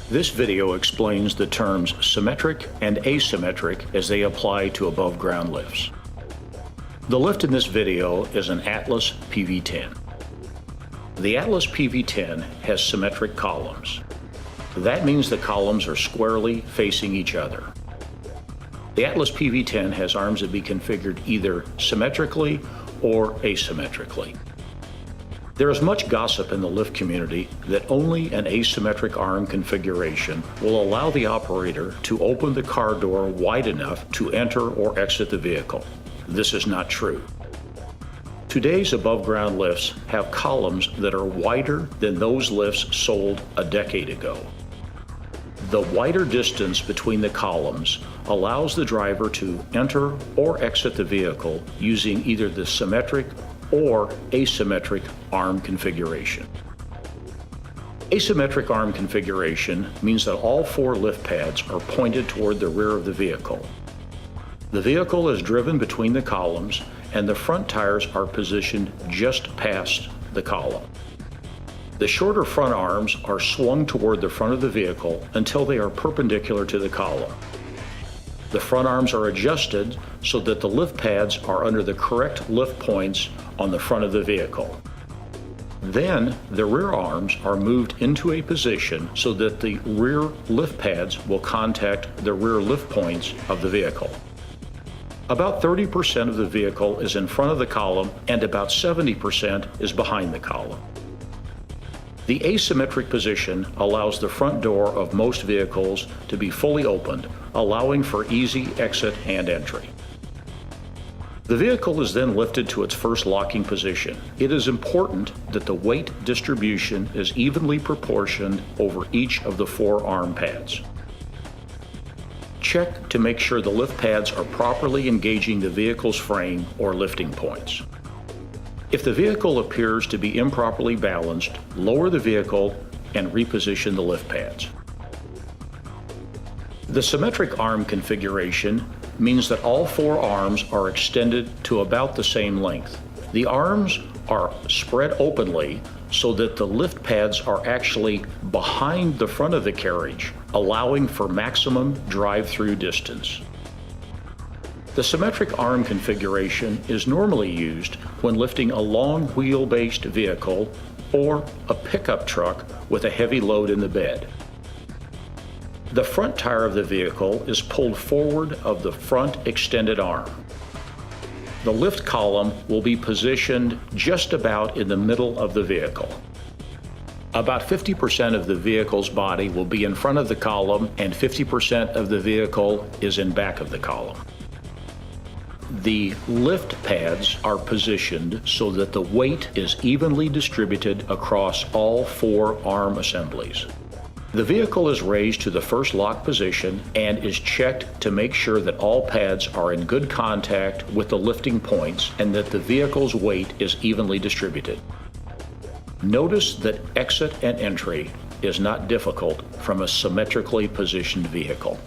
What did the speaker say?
This video explains the terms symmetric and asymmetric as they apply to above-ground lifts. The lift in this video is an Atlas PV10. The Atlas PV10 has symmetric columns. That means the columns are squarely facing each other. The Atlas PV10 has arms that be configured either symmetrically or asymmetrically. There is much gossip in the lift community that only an asymmetric arm configuration will allow the operator to open the car door wide enough to enter or exit the vehicle. This is not true. Today's above-ground lifts have columns that are wider than those lifts sold a decade ago. The wider distance between the columns allows the driver to enter or exit the vehicle using either the symmetric or asymmetric arm configuration. Asymmetric arm configuration means that all four lift pads are pointed toward the rear of the vehicle. The vehicle is driven between the columns and the front tires are positioned just past the column. The shorter front arms are swung toward the front of the vehicle until they are perpendicular to the column. The front arms are adjusted so that the lift pads are under the correct lift points on the front of the vehicle. Then the rear arms are moved into a position so that the rear lift pads will contact the rear lift points of the vehicle. About 30% of the vehicle is in front of the column and about 70% is behind the column. The asymmetric position allows the front door of most vehicles to be fully opened, allowing for easy exit and entry. The vehicle is then lifted to its first locking position. It is important that the weight distribution is evenly proportioned over each of the four arm pads. Check to make sure the lift pads are properly engaging the vehicle's frame or lifting points. If the vehicle appears to be improperly balanced, lower the vehicle and reposition the lift pads. The symmetric arm configuration means that all four arms are extended to about the same length. The arms are spread openly so that the lift pads are actually behind the front of the carriage, allowing for maximum drive-through distance. The symmetric arm configuration is normally used when lifting a long wheel-based vehicle or a pickup truck with a heavy load in the bed. The front tire of the vehicle is pulled forward of the front extended arm. The lift column will be positioned just about in the middle of the vehicle. About 50% of the vehicle's body will be in front of the column and 50% of the vehicle is in back of the column. The lift pads are positioned so that the weight is evenly distributed across all four arm assemblies. The vehicle is raised to the first lock position and is checked to make sure that all pads are in good contact with the lifting points and that the vehicle's weight is evenly distributed. Notice that exit and entry is not difficult from a symmetrically positioned vehicle.